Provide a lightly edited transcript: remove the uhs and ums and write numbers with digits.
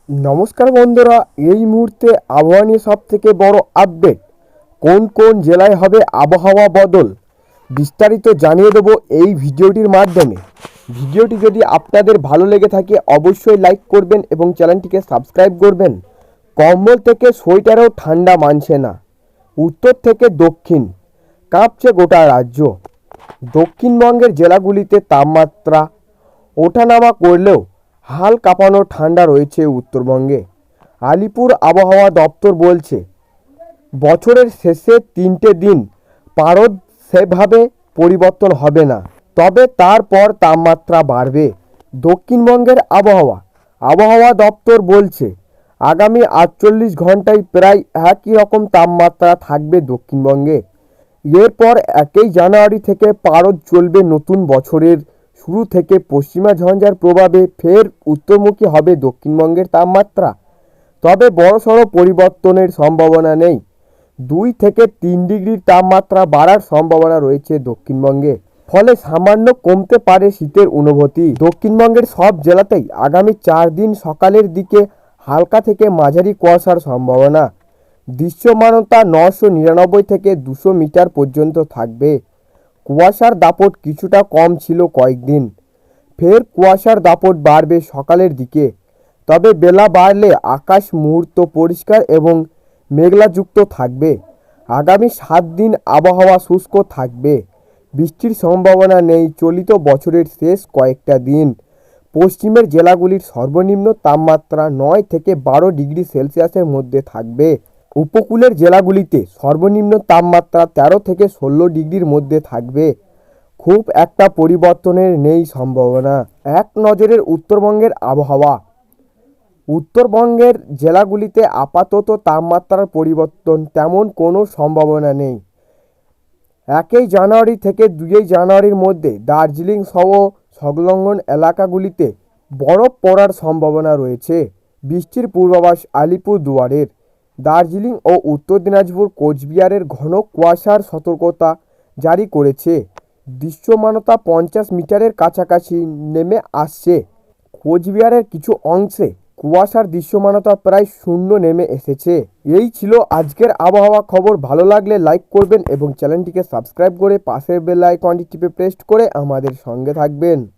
নমস্কার বন্ধুরা, এই মুহূর্তে আবহাওয়া নিয়ে সবথেকে বড় আপডেট। কোন কোন জেলায় হবে আবহাওয়া বদল বিস্তারিত জানিয়ে দেবো এই ভিডিওটির মাধ্যমে। ভিডিওটি যদি আপনাদের ভালো লেগে থাকে অবশ্যই লাইক করবেন এবং চ্যানেলটিকে সাবস্ক্রাইব করবেন। কম্বল থেকে সোয়েটারেও ঠান্ডা মানছে না, উত্তর থেকে দক্ষিণ কাঁপছে গোটা রাজ্য। দক্ষিণবঙ্গের জেলাগুলিতে তাপমাত্রা ওঠানামা করলেও হাল কাঁপানো ঠান্ডা রয়েছে উত্তরবঙ্গে। আলিপুর আবহাওয়া দপ্তর বলছে বছরের শেষে 3টে দিন পারদ সেভাবে পরিবর্তন হবে না, তবে তারপর তাপমাত্রা বাড়বে। দক্ষিণবঙ্গের আবহাওয়া দপ্তর বলছে আগামী 48 ঘন্টায় প্রায় একই রকম তাপমাত্রা থাকবে দক্ষিণবঙ্গে। এরপর 1 জানুয়ারি থেকে পারদ চলবে। নতুন বছরের শুরু থেকে পশ্চিমা ঝঞ্ঝার প্রভাবে ফের উত্তরমুখী হবে দক্ষিণবঙ্গের তাপমাত্রা, তবে বড়সড় পরিবর্তনের সম্ভাবনা নেই। 2 থেকে 3 ডিগ্রির তাপমাত্রা বাড়ার সম্ভাবনা রয়েছে দক্ষিণবঙ্গে, ফলে সামান্য কমতে পারে শীতের অনুভূতি। দক্ষিণবঙ্গের সব জেলাতেই আগামী 4 দিন সকালের দিকে হালকা থেকে মাঝারি কুয়াশার সম্ভাবনা। দৃশ্যমানতা 999 থেকে 200 মিটার পর্যন্ত থাকবে। কুয়াশার দাপট কিছুটা কম ছিল কয়েকদিন, ফের কুয়াশার দাপট বাড়বে সকালের দিকে, তবে বেলা বাড়লে আকাশ মুহূর্ত পরিষ্কার এবং মেঘলাযুক্ত থাকবে। আগামী 7 দিন আবহাওয়া শুষ্ক থাকবে, বৃষ্টির সম্ভাবনা নেই চলিত বছরের শেষ কয়েকটা দিন। পশ্চিমের জেলাগুলির সর্বনিম্ন তাপমাত্রা 9 থেকে 12 ডিগ্রি সেলসিয়াসের মধ্যে থাকবে। উপকূলের জেলাগুলিতে সর্বনিম্ন তাপমাত্রা 13 থেকে 16 ডিগ্রির মধ্যে থাকবে। খুব একটা পরিবর্তনের নেই সম্ভাবনা। এক নজরের উত্তরবঙ্গের আবহাওয়া। উত্তরবঙ্গের জেলাগুলিতে আপাতত তাপমাত্রার পরিবর্তন তেমন কোনো সম্ভাবনা নেই। 1 জানুয়ারি থেকে 2 জানুয়ারির মধ্যে দার্জিলিং সহ সংলগ্ন এলাকাগুলিতে বরফ পড়ার সম্ভাবনা রয়েছে। বৃষ্টির পূর্বাভাস আলিপুরদুয়ারের। দার্জিলিং ও উত্তর দিনাজপুর কোচবিহারের ঘন কুয়াশার সতর্কতা জারি করেছে। দৃশ্যমানতা 50 মিটারের কাছাকাছি নেমে আসছে। কোচবিহারের কিছু অংশে কুয়াশার দৃশ্যমানতা প্রায় শূন্য নেমে এসেছে। এই ছিল আজকের আবহাওয়া খবর। ভালো লাগলে লাইক করবেন এবং চ্যানেলটিকে সাবস্ক্রাইব করে পাশের বেল আইকনটি টিপে প্রেস করে আমাদের সঙ্গে থাকবেন।